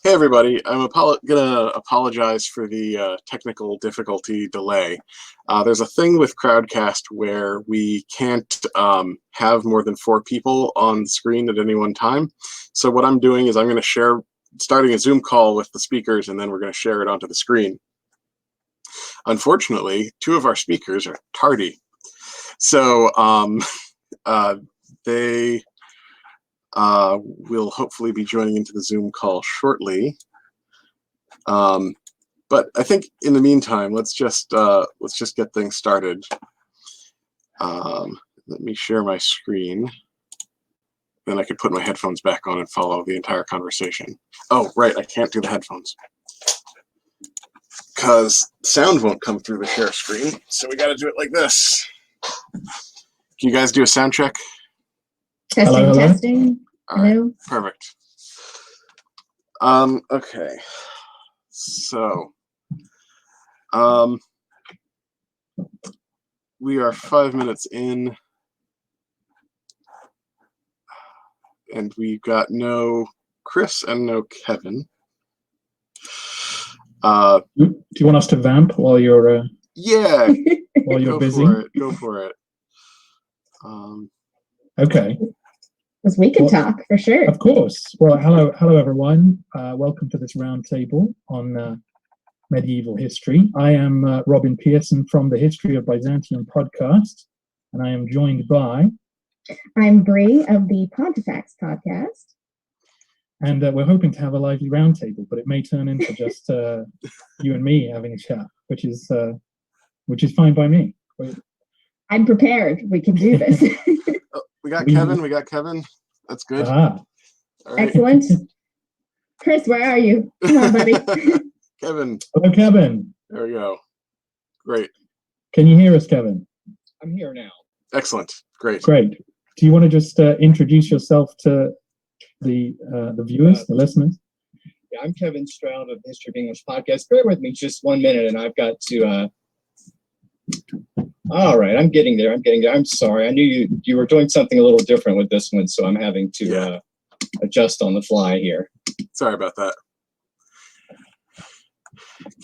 Hey everybody, I'm gonna apologize for the technical difficulty delay. There's a thing with Crowdcast where we can't have more than 4 people on the screen at any one time. So what I'm doing is I'm going to starting a Zoom call with the speakers, and then we're going to share it onto the screen. Unfortunately, 2 of our speakers are tardy. So they will hopefully be joining into the Zoom call shortly. But I think in the meantime, let's just get things started. Let me share my screen. Then I could put my headphones back on and follow the entire conversation. Oh, right, I can't do the headphones because sound won't come through the share screen. So we got to do it like this. Can you guys do a sound check? Testing, hello. testing. All right, Hello. perfect. Okay. So, we are 5 minutes in, and we've got no Chris and no Kevin. Do you want us to vamp while you're Yeah, while you're busy? Go for it. Okay. Because we can talk for sure. Of course. Well, hello everyone. Welcome to this roundtable on medieval history. I am Robin Peirson from the History of Byzantium podcast, and I am joined by... I'm Bry of the Pontifacts podcast. And we're hoping to have a lively roundtable, but it may turn into just you and me having a chat, which is fine by me. I'm prepared. We can do this. We got Kevin. That's good. Ah. All right. Excellent. Chris, where are you? Come on, buddy. Kevin. Hello, Kevin. There we go. Great. Can you hear us, Kevin? I'm here now. Excellent. Great. Great. Do you want to just introduce yourself to the viewers, the listeners? Yeah, I'm Kevin Stroud of the History of English podcast. Bear with me just 1 minute, and I've got to... All right, I'm getting there. I'm sorry. I knew you were doing something a little different with this one, so I'm having to adjust on the fly here. Sorry about that.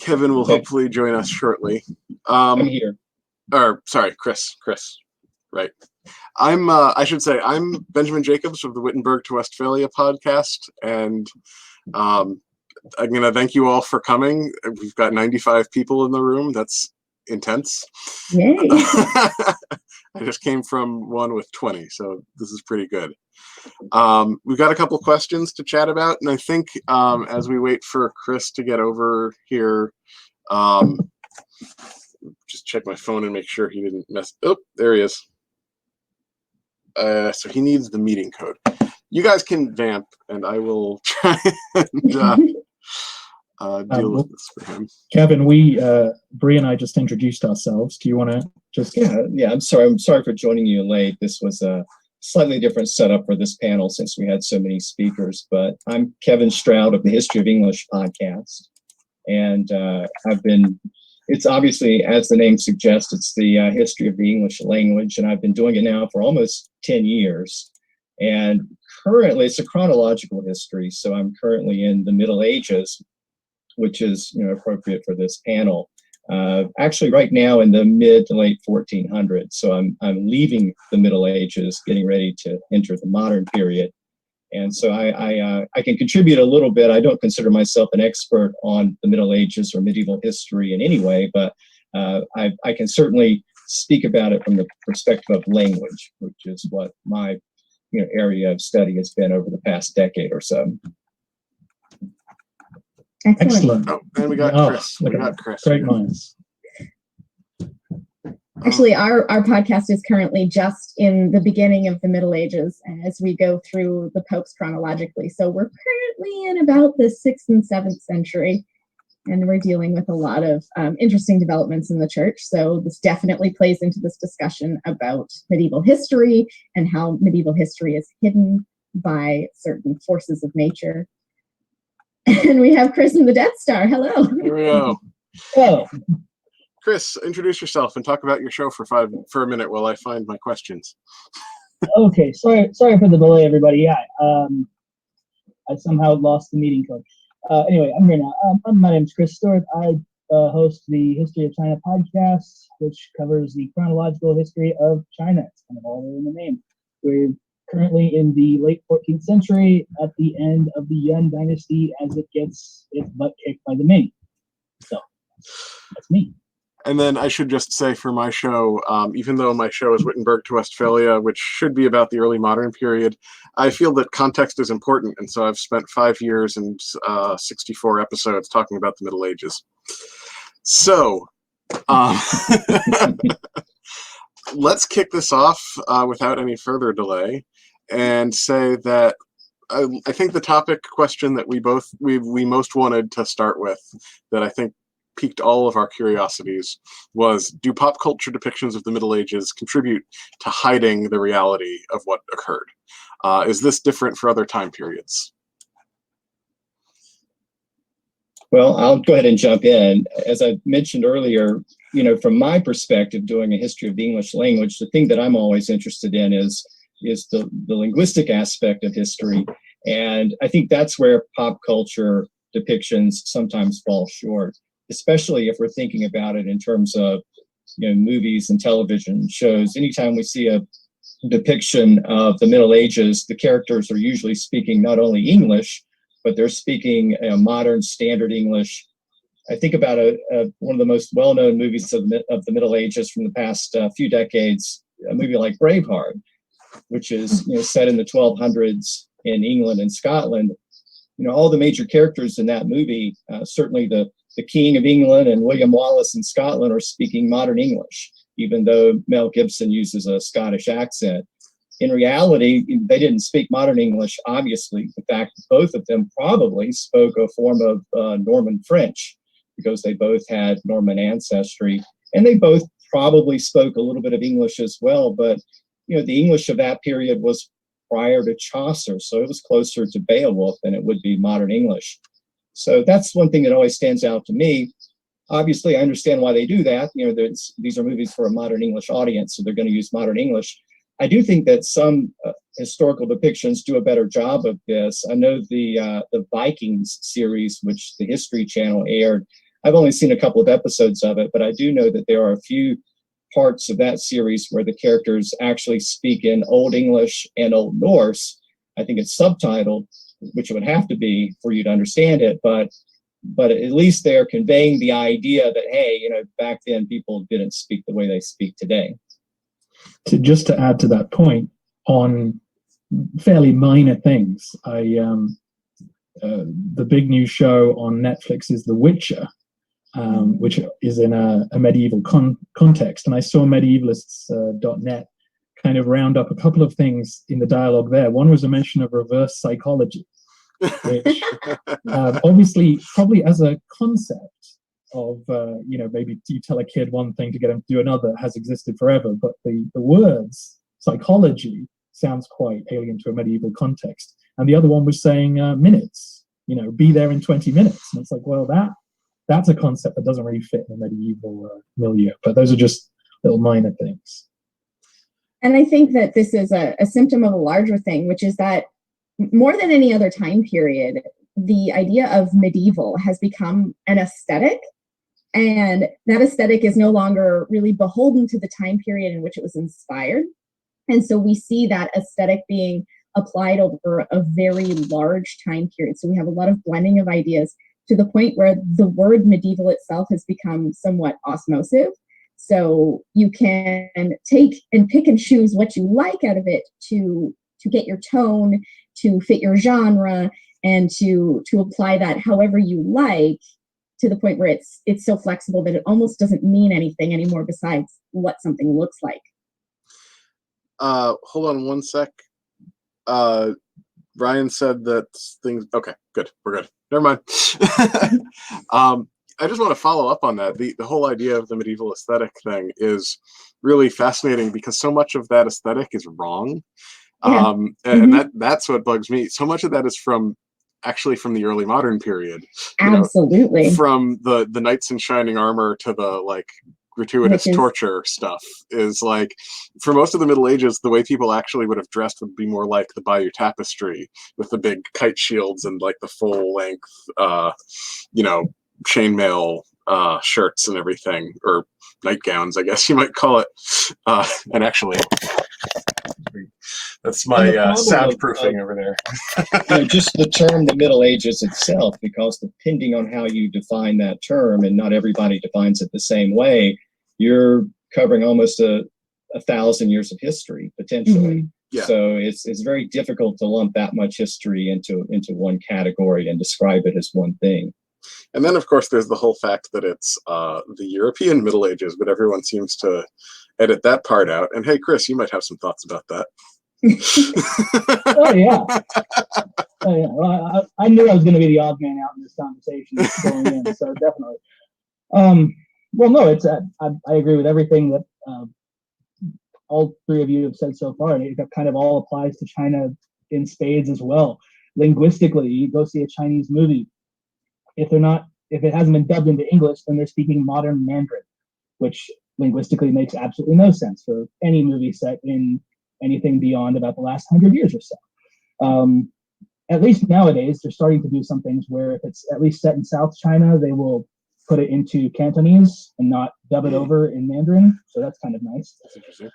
Kevin will hopefully join us shortly. I'm here. Or sorry, Chris. Right. I'm Benjamin Jacobs of the Wittenberg to Westphalia podcast, and I'm going to thank you all for coming. We've got 95 people in the room. That's intense. Yay. I just came from one with 20, so this is pretty good. We've got a couple questions to chat about, and I think as we wait for Chris to get over here, just check my phone and make sure he didn't mess. Oh, there he is. So he needs the meeting code. You guys can vamp, and I will try and deal with this for him. Kevin, Bri and I just introduced ourselves. Do you want to just... Yeah, I'm sorry. I'm sorry for joining you late. This was a slightly different setup for this panel since we had so many speakers, but I'm Kevin Stroud of the History of English podcast, and it's obviously, as the name suggests, it's the history of the English language, and I've been doing it now for almost 10 years. And currently, it's a chronological history, so I'm currently in the Middle Ages, which is appropriate for this panel. Actually, right now in the mid to late 1400s, so I'm leaving the Middle Ages, getting ready to enter the modern period. And so I can contribute a little bit. I don't consider myself an expert on the Middle Ages or medieval history in any way, but I can certainly speak about it from the perspective of language, which is what my area of study has been over the past decade or so. Excellent. Oh, and we got Chris. Great minds. Actually, our podcast is currently just in the beginning of the Middle Ages as we go through the popes chronologically. So we're currently in about the 6th and 7th century, and we're dealing with a lot of interesting developments in the church. So this definitely plays into this discussion about medieval history and how medieval history is hidden by certain forces of nature. And we have Chris in the Death Star. Hello. Here we go. Oh. Chris, introduce yourself and talk about your show for a minute while I find my questions. Okay, sorry for the delay, everybody. Yeah, I somehow lost the meeting code. Anyway, I'm here now. My name's Chris Stewart. I host the History of China podcast, which covers the chronological history of China. It's kind of all in the name. We're currently in the late 14th century, at the end of the Yuan dynasty, as it gets its butt kicked by the Ming. So that's me. And then I should just say for my show, even though my show is Wittenberg to Westphalia, which should be about the early modern period, I feel that context is important. And so I've spent 5 years and 64 episodes talking about the Middle Ages. So let's kick this off without any further delay and say that I think the topic question that we most wanted to start with, that I think piqued all of our curiosities, was, do pop culture depictions of the Middle Ages contribute to hiding the reality of what occurred? Is this different for other time periods? Well, I'll go ahead and jump in. As I mentioned earlier, from my perspective, doing a history of the English language, the thing that I'm always interested in is the linguistic aspect of history. And I think that's where pop culture depictions sometimes fall short, especially if we're thinking about it in terms of movies and television shows. Anytime we see a depiction of the Middle Ages, the characters are usually speaking not only English, but they're speaking modern standard English. I think about one of the most well-known movies of the Middle Ages from the past few decades, a movie like Braveheart, which is set in the 1200s in England and Scotland. All the major characters in that movie, certainly the King of England and William Wallace in Scotland, are speaking modern English, even though Mel Gibson uses a Scottish accent. In reality, they didn't speak modern English, obviously. In fact, both of them probably spoke a form of Norman French, because they both had Norman ancestry, and they both probably spoke a little bit of English as well. But the English of that period was prior to Chaucer, so it was closer to Beowulf than it would be modern English. So that's one thing that always stands out to me. Obviously, I understand why they do that. These are movies for a modern English audience, so they're going to use modern English. I do think that some historical depictions do a better job of this. I know the Vikings series, which the History Channel aired, I've only seen a couple of episodes of it, but I do know that there are a few parts of that series where the characters actually speak in Old English and Old Norse. I think it's subtitled, which it would have to be for you to understand it, but at least they're conveying the idea that, hey, back then people didn't speak the way they speak today. Just to add to that point, on fairly minor things, the big new show on Netflix is The Witcher, which is in a medieval context. And I saw medievalists.net kind of round up a couple of things in the dialogue there. One was a mention of reverse psychology, which obviously, probably as a concept of, maybe you tell a kid one thing to get them to do another, has existed forever. But the words psychology sounds quite alien to a medieval context. And the other one was saying minutes, be there in 20 minutes. And it's like, well, that's a concept that doesn't really fit in a medieval milieu. But those are just little minor things. And I think that this is a symptom of a larger thing, which is that more than any other time period, the idea of medieval has become an aesthetic. And that aesthetic is no longer really beholden to the time period in which it was inspired. And so we see that aesthetic being applied over a very large time period. So we have a lot of blending of ideas to the point where the word medieval itself has become somewhat osmosis. So you can take and pick and choose what you like out of it to get your tone, to fit your genre, and to apply that however you like, to the point where it's so flexible that it almost doesn't mean anything anymore besides what something looks like. Hold on one sec. Ryan said that things... Okay, good. We're good. Never mind. I just want to follow up on that. The whole idea of the medieval aesthetic thing is really fascinating, because so much of that aesthetic is wrong. Yeah. And that's what bugs me. So much of that is actually from the early modern period. Absolutely. From the knights in shining armor to the gratuitous Which is- torture stuff is like, for most of the Middle Ages, the way people actually would have dressed would be more like the Bayeux Tapestry with the big kite shields and like the full length, chainmail shirts and everything, or nightgowns, I guess you might call it. And actually, that's my soundproofing over there. Just the term the Middle Ages itself, because depending on how you define that term, and not everybody defines it the same way, you're covering almost a 1,000 years of history potentially. Mhm. Yeah. So it's very difficult to lump that much history into one category and describe it as one thing. And then, of course, there's the whole fact that it's the European Middle Ages, but everyone seems to edit that part out. And hey, Chris, you might have some thoughts about that. Oh yeah. Oh, yeah. Well, I knew I was going to be the odd man out in this conversation going in, so definitely. Well, no, it's I agree with everything that all three of you have said so far, and it kind of all applies to China in spades as well. Linguistically, you go see a Chinese movie. If it hasn't been dubbed into English, then they're speaking modern Mandarin, which linguistically makes absolutely no sense for any movie set in anything beyond about the last 100 years or so. At least nowadays, they're starting to do some things where if it's at least set in South China, they will put it into Cantonese and not dub it over in Mandarin. So that's kind of nice. That's interesting.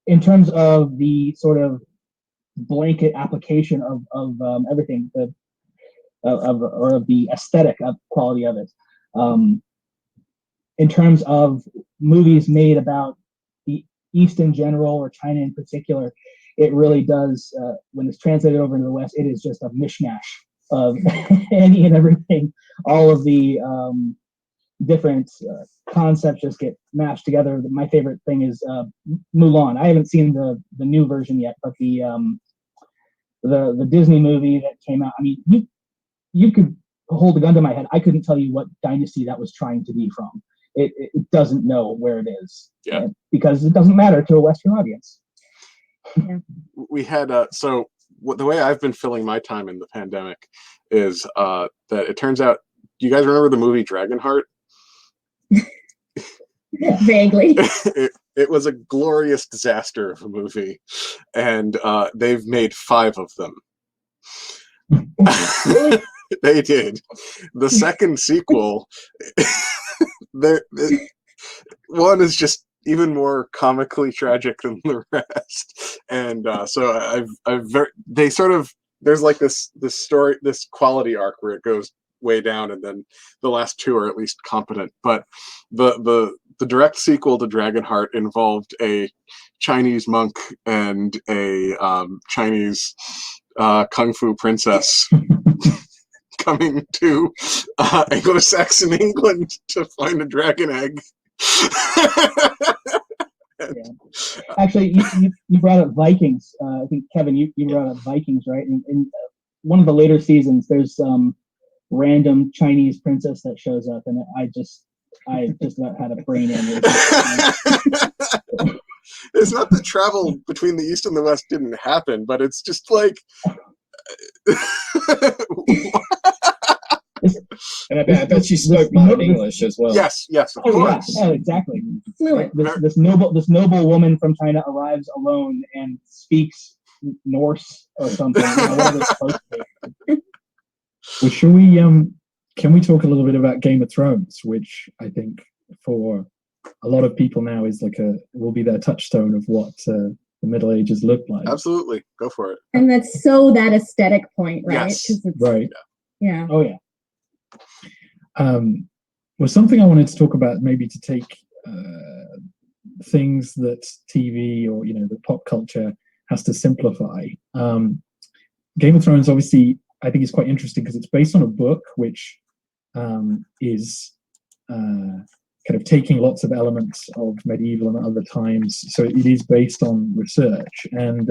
In terms of the sort of blanket application of everything, of the aesthetic quality of it, in terms of movies made about the East in general or China in particular, it really does, when it's translated over into the West, it is just a mishmash of any and everything. All of the different concepts just get mashed together. My favorite thing is Mulan. I haven't seen the new version yet, but the Disney movie that came out, I mean, you could hold a gun to my head. I couldn't tell you what dynasty that was trying to be from. It doesn't know where it is. Yeah. Because it doesn't matter to a Western audience. Yeah. We had the way I've been filling my time in the pandemic is that it turns out, do you guys remember the movie Dragonheart? Vaguely. It was a glorious disaster of a movie, and they've made 5 of them. Really? They did. The second sequel, one is just even more comically tragic than the rest, and so there's like this story, this quality arc where it goes way down, and then the last 2 are at least competent. But the direct sequel to Dragonheart involved a Chinese monk and a Chinese kung fu princess coming to Anglo-Saxon England to find a dragon egg. Yeah. Actually, you brought up Vikings. I think, Kevin, you brought up Vikings, right? In one of the later seasons, there's some random Chinese princess that shows up, and I just about had a brain aneurysm. It's not that travel between the East and the West didn't happen, but it's just like... And I bet she spoke modern English as well. Yes, of course. Yeah, exactly. Fluent. This noble woman from China arrives alone and speaks Norse or something. Whatever it's supposed to be. Well, can we talk a little bit about Game of Thrones, which I think for a lot of people now is will be their touchstone of what the Middle Ages looked like. Absolutely, go for it. And that's so that aesthetic point, right? Yes. 'Cause it's, Right. Yeah. Oh yeah. Well, something I wanted to talk about, maybe to take things that TV or the pop culture has to simplify. Game of Thrones, obviously, I think is quite interesting because it's based on a book which is kind of taking lots of elements of medieval and other times. So it is based on research, and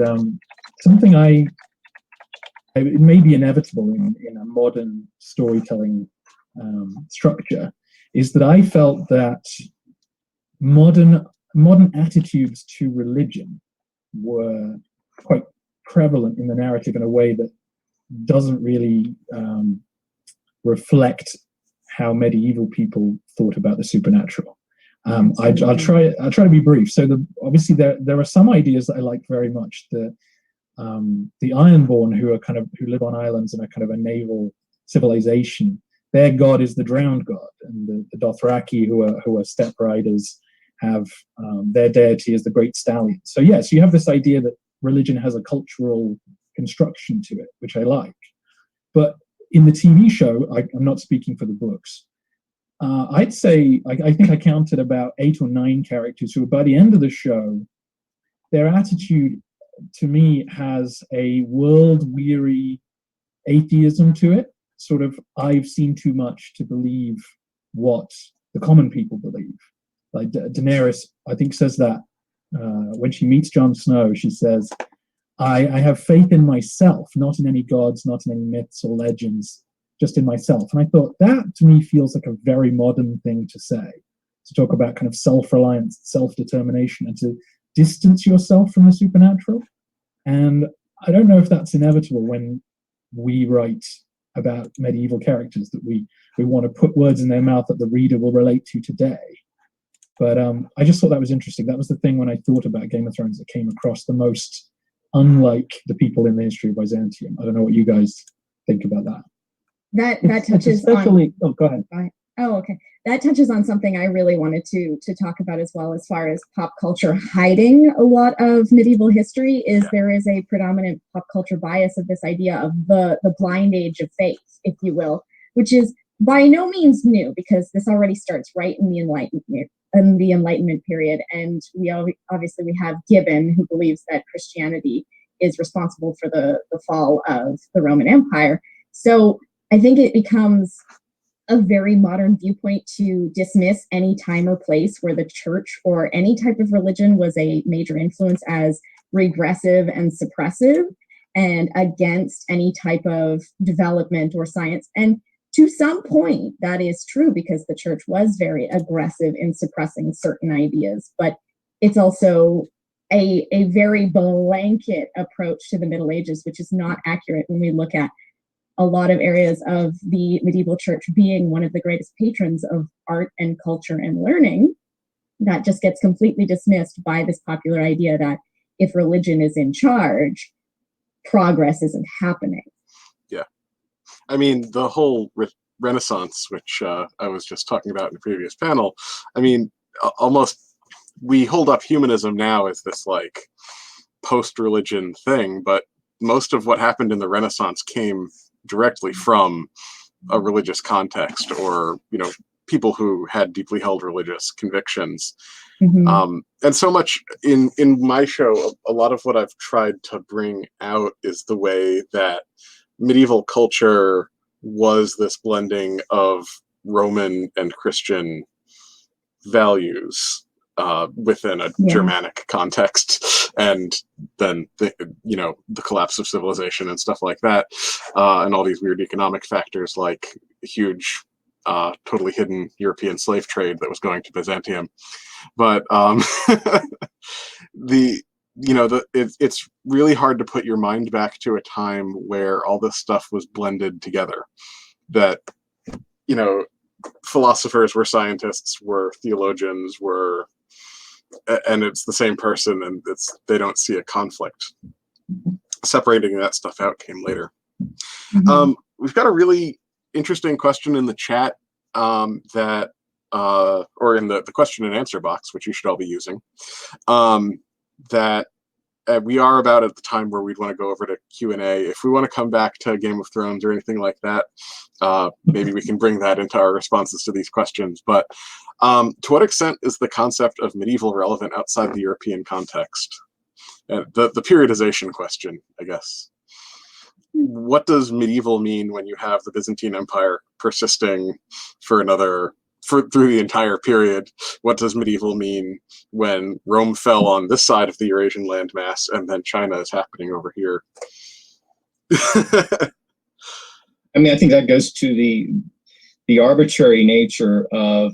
something it may be inevitable in a modern storytelling structure, is that I felt that modern attitudes to religion were quite prevalent in the narrative in a way that doesn't really reflect how medieval people thought about the supernatural. I'll try to be brief. So obviously there are some ideas that I like very much. The Ironborn, who live on islands and are kind of a naval civilization, their god is the drowned god, and the Dothraki, who are steppe riders, have their deity is the great stallion. So yes, you have this idea that religion has a cultural construction to it, which I like. But in the TV show, I'm not speaking for the books. I'd say I think I counted about 8 or 9 characters who, by the end of the show, their attitude to me has a world-weary atheism to it. Sort of, I've seen too much to believe what the common people believe. Like Daenerys, I think, says that when she meets Jon Snow, she says, I have faith in myself, not in any gods, not in any myths or legends, just in myself. And I thought that to me feels like a very modern thing to say, to talk about kind of self-reliance, self-determination, and to distance yourself from the supernatural. And I don't know if that's inevitable when we write about medieval characters, that we want to put words in their mouth that the reader will relate to today. But I just thought that was interesting. That was the thing when I thought about Game of Thrones that came across the most unlike the people in the History of Byzantium. I don't know what you guys think about that. That touches on. Oh, go ahead. Oh, okay. That touches on something I really wanted to talk about as well, as far as pop culture hiding a lot of medieval history. There is a predominant pop culture bias of this idea of the blind age of faith, if you will, which is by no means new, because this already starts right in the Enlightenment period, and we have Gibbon, who believes that Christianity is responsible for the fall of the Roman Empire. So I think it becomes a very modern viewpoint to dismiss any time or place where the church or any type of religion was a major influence as regressive and suppressive and against any type of development or science. And to some point, that is true, because the church was very aggressive in suppressing certain ideas, but it's also a very blanket approach to the Middle Ages, which is not accurate when we look at a lot of areas of the medieval church being one of the greatest patrons of art and culture and learning. That just gets completely dismissed by this popular idea that if religion is in charge, progress isn't happening. Yeah. I mean, the whole Renaissance, which I was just talking about in the previous panel, I mean, almost we hold up humanism now as this like post-religion thing, but most of what happened in the Renaissance came directly from a religious context, or people who had deeply held religious convictions. Mm-hmm. And so much in my show, a lot of what I've tried to bring out is the way that medieval culture was this blending of Roman and Christian values within a Germanic context, and then the collapse of civilization and stuff like that, and all these weird economic factors like huge, totally hidden European slave trade that was going to Byzantium. But it's really hard to put your mind back to a time where all this stuff was blended together. That philosophers were scientists, were theologians, and it's the same person, and they don't see a conflict. Separating that stuff out came later. Mm-hmm. We've got a really interesting question in the chat or in the question and answer box, which you should all be using, that we are about at the time where we'd want to go over to Q&A. If we want to come back to Game of Thrones or anything like that, maybe we can bring that into our responses to these questions. But to what extent is the concept of medieval relevant outside the European context? The periodization question, I guess. What does medieval mean when you have the Byzantine Empire persisting through the entire period? What does medieval mean when Rome fell on this side of the Eurasian landmass and then China is happening over here? I mean, I think that goes to the arbitrary nature of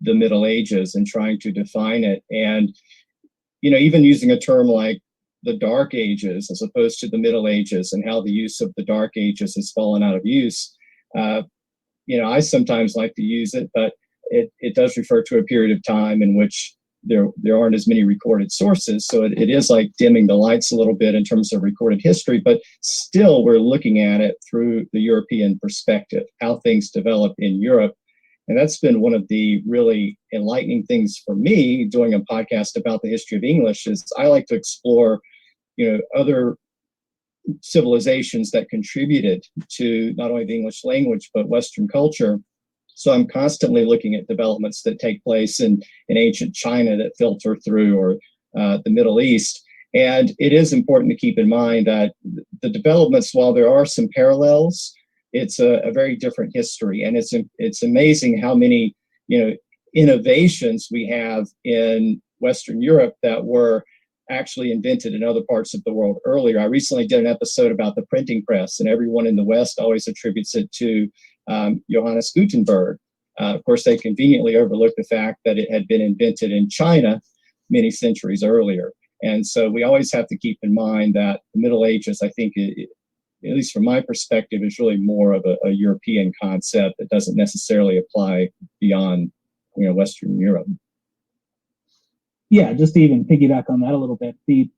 the Middle Ages and trying to define it. And, even using a term like the Dark Ages as opposed to the Middle Ages, and how the use of the Dark Ages has fallen out of use. I sometimes like to use it, but it does refer to a period of time in which there aren't as many recorded sources. So it is like dimming the lights a little bit in terms of recorded history, but still we're looking at it through the European perspective, how things develop in Europe. And that's been one of the really enlightening things for me doing a podcast about the history of English is I like to explore, other civilizations that contributed to not only the English language, but Western culture. So I'm constantly looking at developments that take place in ancient China that filter through, or the Middle East. And it is important to keep in mind that the developments, while there are some parallels, it's a very different history. And it's amazing how many, innovations we have in Western Europe that were actually invented in other parts of the world earlier. I recently did an episode about the printing press, and everyone in the West always attributes it to Johannes Gutenberg. Of course, they conveniently overlooked the fact that it had been invented in China many centuries earlier. And so we always have to keep in mind that the Middle Ages, I think, at least from my perspective, is really more of a European concept that doesn't necessarily apply beyond Western Europe. Yeah, just to even piggyback on that a little bit, the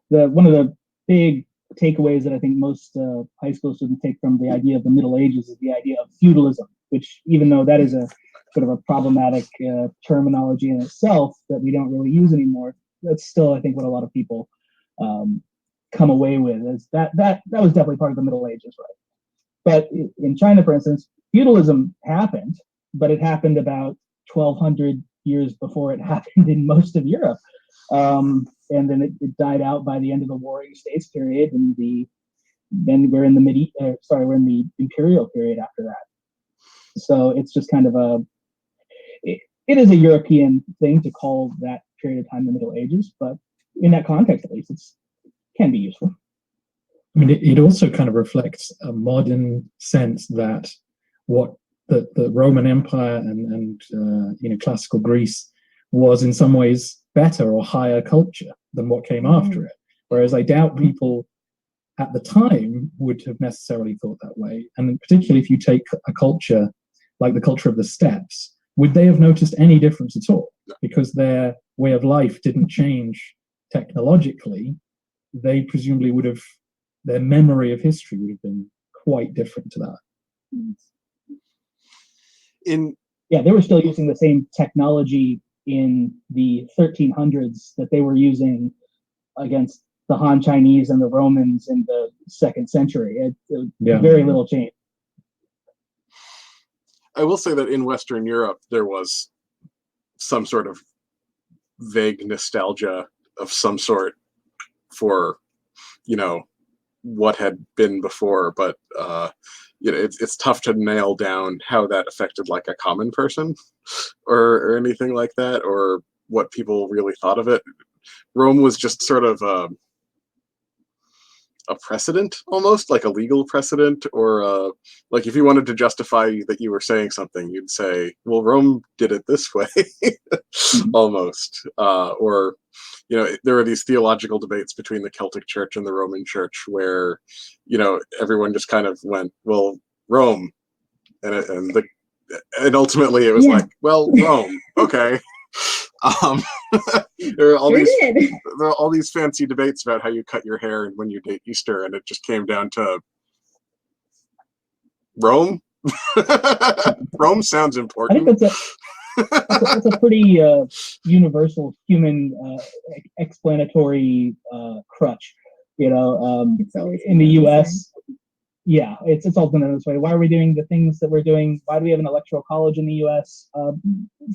one of the big takeaways that I think most high school students take from the idea of the Middle Ages is the idea of feudalism, which, even though that is a sort of a problematic terminology in itself that we don't really use anymore, that's still, I think, what a lot of people come away with is that was definitely part of the Middle Ages, right? But in China, for instance, feudalism happened, but it happened about 1200 years before it happened in most of Europe. And then it died out by the end of the Warring States period, and then we're in the imperial period after that. So it's just kind of it is a European thing to call that period of time the Middle Ages, but in that context, at least, it can be useful. I mean, it also kind of reflects a modern sense that what the Roman Empire and classical Greece was in some ways better or higher culture than what came after it. Whereas I doubt people at the time would have necessarily thought that way. And particularly if you take a culture like the culture of the steppes, would they have noticed any difference at all? Because their way of life didn't change technologically. They presumably would have, their memory of history would have been quite different to that. They were still using the same technology in the 1300s that they were using against the Han Chinese and the Romans in the 2nd century. Very little change. I will say that in Western Europe, there was some sort of vague nostalgia of some sort for, what had been before, but it's tough to nail down how that affected like a common person or anything like that, or what people really thought of it. Rome was just sort of a precedent, almost like a legal precedent, or like if you wanted to justify that you were saying something, you'd say, well, Rome did it this way, almost. Or there are these theological debates between the Celtic Church and the Roman Church where, everyone just kind of went, well, Rome, and ultimately it was like, well, Rome, okay. There are all these fancy debates about how you cut your hair and when you date Easter, and it just came down to Rome. Rome sounds important. I think that's a pretty universal human explanatory crutch. It's always in the U.S. Yeah, it's all done this way. Why are we doing the things that we're doing? Why do we have an electoral college in the U.S.?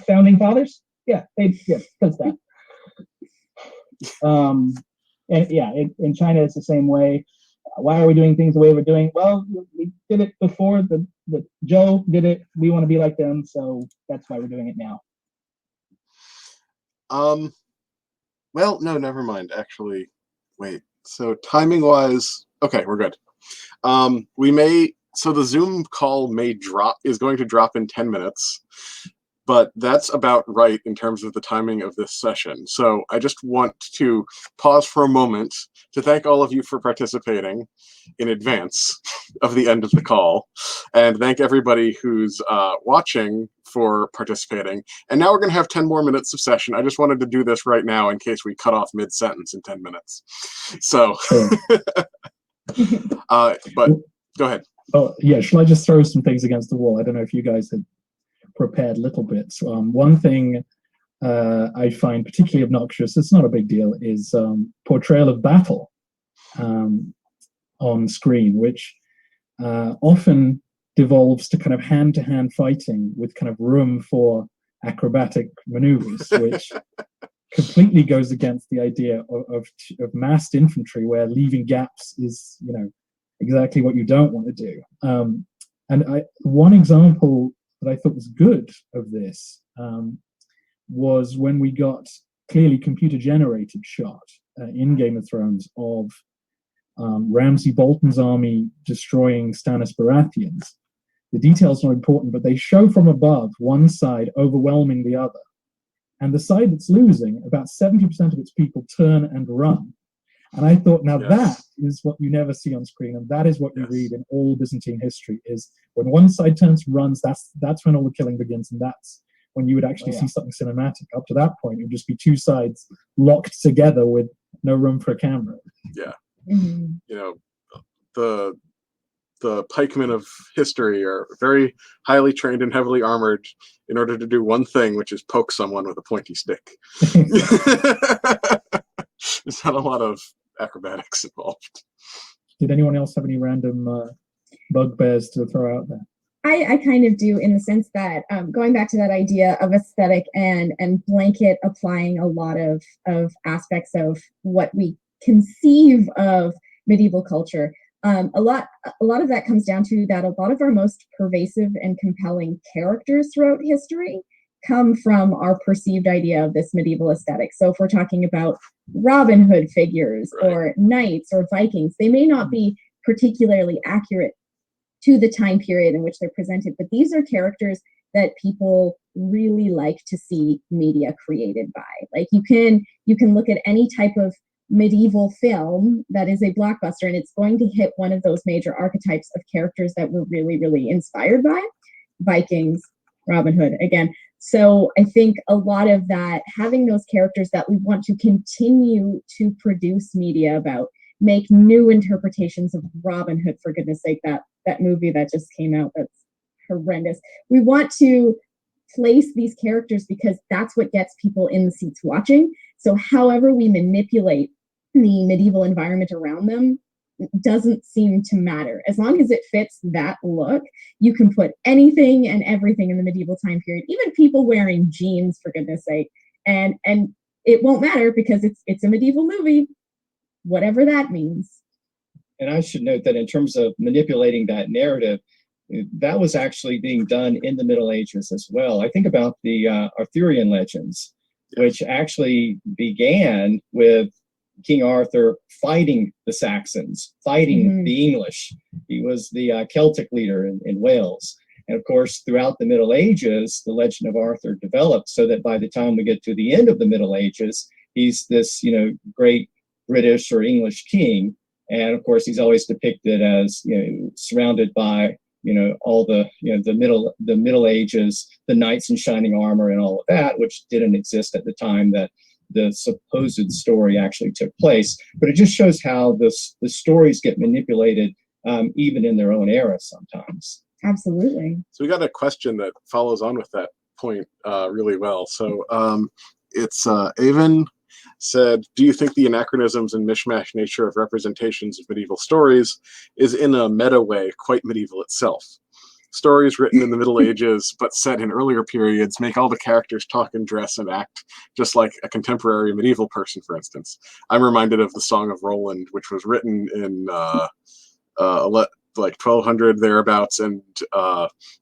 Founding fathers? Yeah, because that. In China it's the same way. Why are we doing things the way we're doing? Well, we did it before. The Joe did it. We want to be like them, so that's why we're doing it now. Well, no, never mind. Actually, wait. So timing-wise, okay, we're good. So the Zoom call is going to drop in 10 minutes. but that's about right in terms of the timing of this session. So I just want to pause for a moment to thank all of you for participating in advance of the end of the call, and thank everybody who's watching for participating. And now we're going to have 10 more minutes of session. I just wanted to do this right now in case we cut off mid-sentence in 10 minutes. So, but go ahead. Oh, yeah, shall I just throw some things against the wall? I don't know if you guys had prepared little bits. One thing I find particularly obnoxious, it's not a big deal, is portrayal of battle on screen, which often devolves to kind of hand-to-hand fighting with kind of room for acrobatic maneuvers, which completely goes against the idea of massed infantry, where leaving gaps is, you know, exactly what you don't want to do. One example that I thought was good of this was when we got clearly computer-generated shot in Game of Thrones of Ramsay Bolton's army destroying Stannis Baratheons. The details are important, but they show from above one side overwhelming the other. And the side that's losing, about 70% of its people turn and run. And I thought, now that is what you never see on screen, and that is what you read in all Byzantine history, is when one side turns and runs, that's when all the killing begins, and that's when you would actually see something cinematic. Up to that point, it would just be two sides locked together with no room for a camera. Yeah. You know, the pikemen of history are very highly trained and heavily armored in order to do one thing, which is poke someone with a pointy stick. There's not a lot of acrobatics involved. Did anyone else have any random bugbears to throw out there? I kind of do, in the sense that going back to that idea of aesthetic and blanket applying a lot of aspects of what we conceive of medieval culture. A lot of that comes down to that a lot of our most pervasive and compelling characters throughout history come from our perceived idea of this medieval aesthetic. So if we're talking about Robin Hood figures or knights or Vikings, they may not be particularly accurate to the time period in which they're presented, but these are characters that people really like to see media created by. Like you can look at any type of medieval film that is a blockbuster, and it's going to hit one of those major archetypes of characters that we're really, really inspired by. Vikings, Robin Hood, again. So I think a lot of that, having those characters that we want to continue to produce media about, make new interpretations of Robin Hood, for goodness sake, that movie that just came out, that's horrendous. We want to place these characters because that's what gets people in the seats watching. So however we manipulate the medieval environment around them doesn't seem to matter. As long as it fits that look, you can put anything and everything in the medieval time period, even people wearing jeans, for goodness sake, and it won't matter because it's a medieval movie, whatever that means. And I should note that in terms of manipulating that narrative, that was actually being done in the Middle Ages as well. I think about the Arthurian legends, which actually began with King Arthur fighting the Saxons, fighting the English. He was the Celtic leader in Wales. And of course, throughout the Middle Ages, the legend of Arthur developed so that by the time we get to the end of the Middle Ages, he's this, great British or English king. And of course, he's always depicted as, surrounded by, all the Middle Ages, the knights in shining armor and all of that, which didn't exist at the time that the supposed story actually took place. But it just shows how the stories get manipulated even in their own era sometimes. Absolutely. So we got a question that follows on with that point really well. So it's Avon said, do you think the anachronisms and mishmash nature of representations of medieval stories is in a meta way quite medieval itself? Stories written in the Middle Ages but set in earlier periods make all the characters talk and dress and act just like a contemporary medieval person, for instance. I'm reminded of the Song of Roland, which was written in like 1200 thereabouts and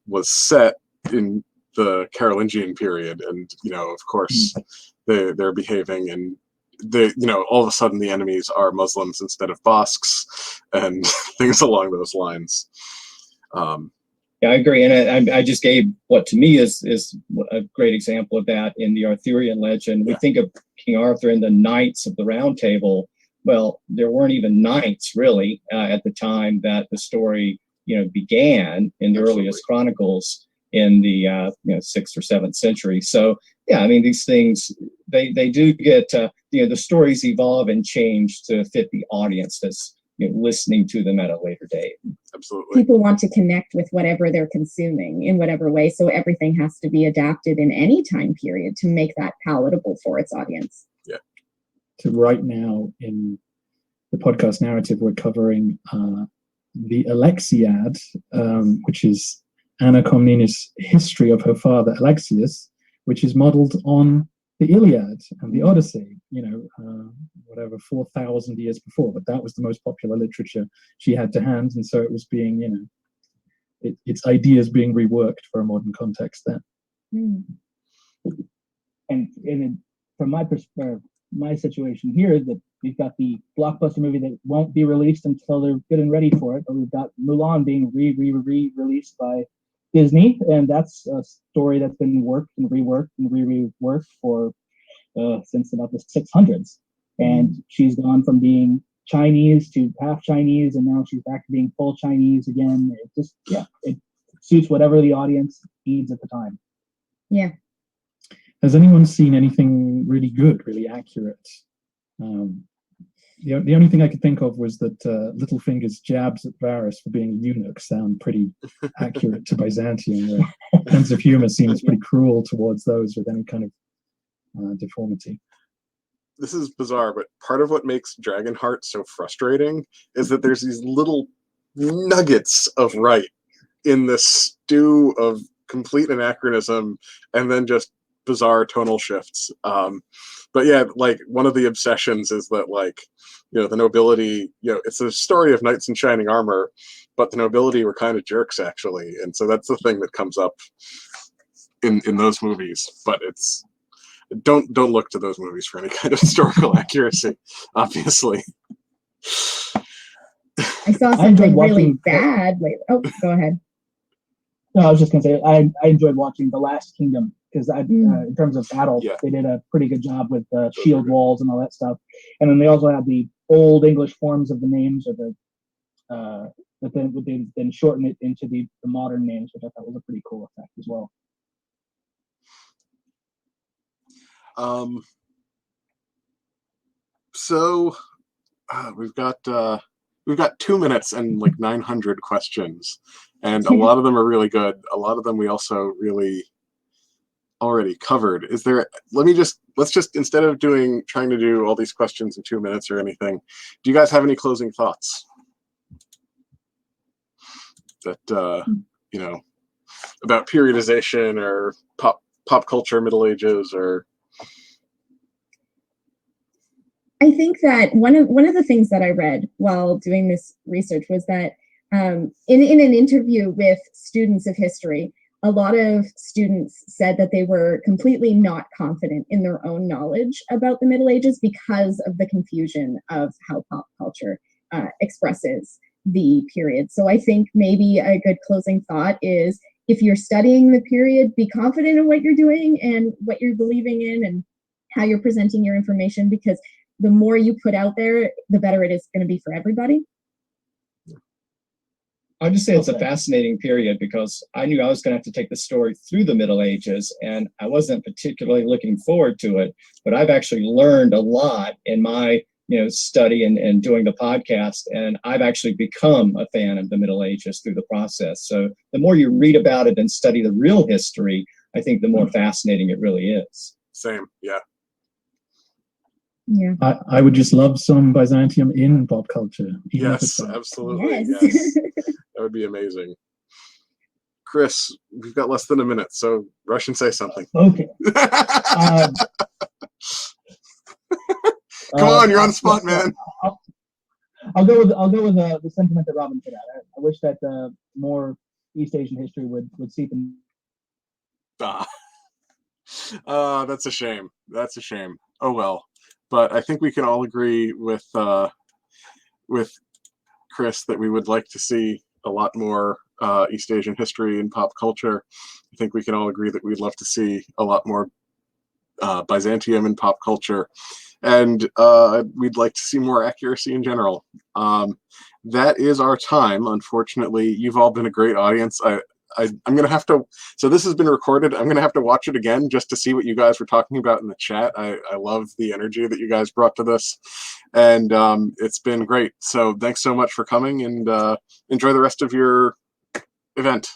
was set in the Carolingian period. And, of course, they're behaving and all of a sudden the enemies are Muslims instead of Basques and things along those lines. Yeah, I agree, and I just gave what to me is a great example of that in the Arthurian legend. We think of King Arthur and the Knights of the Round Table. Well, there weren't even knights really at the time that the story began in the earliest chronicles in the 6th or 7th century. So yeah, I mean these things they do get the stories evolve and change to fit the audience that's listening to them at a later date. Absolutely. People want to connect with whatever they're consuming in whatever way, so everything has to be adapted in any time period to make that palatable for its audience. Yeah. So right now in the podcast narrative, we're covering the Alexiad, which is Anna Komnene's history of her father Alexius, which is modeled on the Iliad and the Odyssey, whatever, 4,000 years before. But that was the most popular literature she had to hand, and so it was being, its ideas being reworked for a modern context then. And from my situation here, that we've got the blockbuster movie that won't be released until they're good and ready for it, but we've got Mulan being re-released by Disney, and that's a story that's been worked and reworked and reworked for since about the 600s. And she's gone from being Chinese to half Chinese, and now she's back to being full Chinese again. It just, it suits whatever the audience needs at the time. Yeah. Has anyone seen anything really good, really accurate? The only thing I could think of was that Littlefinger's jabs at Varus for being a eunuch sound pretty accurate to Byzantium, where sense of humor seems pretty cruel towards those with any kind of deformity. This is bizarre, but part of what makes Dragonheart so frustrating is that there's these little nuggets of right in this stew of complete anachronism and then just bizarre tonal shifts. But yeah, like one of the obsessions is that the nobility, it's a story of knights in shining armor, but the nobility were kind of jerks actually. And so that's the thing that comes up in those movies. But it's don't look to those movies for any kind of historical accuracy, obviously. I saw something really bad later. Oh, go ahead. No, I was just going to say, I enjoyed watching The Last Kingdom, because in terms of battle, they did a pretty good job with shield walls and all that stuff. And then they also had the old English forms of the names, or but then shorten it into the modern names, which I thought was a pretty cool effect as well. So we've got 2 minutes and 900 questions, and a lot of them are really good. A lot of them we also really already covered. Let's just instead of trying to do all these questions in 2 minutes or anything, do you guys have any closing thoughts that about periodization or pop culture, Middle Ages, or? I think that one of the things that I read while doing this research was that in an interview with students of history, a lot of students said that they were completely not confident in their own knowledge about the Middle Ages because of the confusion of how pop culture expresses the period. So I think maybe a good closing thought is, if you're studying the period, be confident in what you're doing and what you're believing in and how you're presenting your information, because the more you put out there, the better it is going to be for everybody. I'd just say it's a fascinating period, because I knew I was going to have to take the story through the Middle Ages, and I wasn't particularly looking forward to it. But I've actually learned a lot in my study and doing the podcast, and I've actually become a fan of the Middle Ages through the process. So the more you read about it and study the real history, I think the more fascinating it really is. Same, yeah. Yeah. I would just love some Byzantium in pop culture. Yes, absolutely. Yes. That would be amazing. Chris, we've got less than a minute, so rush and say something. Okay. Come on, you're on the spot, man. I'll go with the sentiment that Robin put out. I wish that more East Asian history would seep in. That's a shame. That's a shame. Oh well. But I think we can all agree with Chris that we would like to see a lot more East Asian history and pop culture. I think we can all agree that we'd love to see a lot more Byzantium in pop culture, and we'd like to see more accuracy in general. That is our time. Unfortunately, you've all been a great audience. I'm going to have to, so this has been recorded. I'm going to have to watch it again just to see what you guys were talking about in the chat. I love the energy that you guys brought to this, and it's been great. So thanks so much for coming, and enjoy the rest of your event.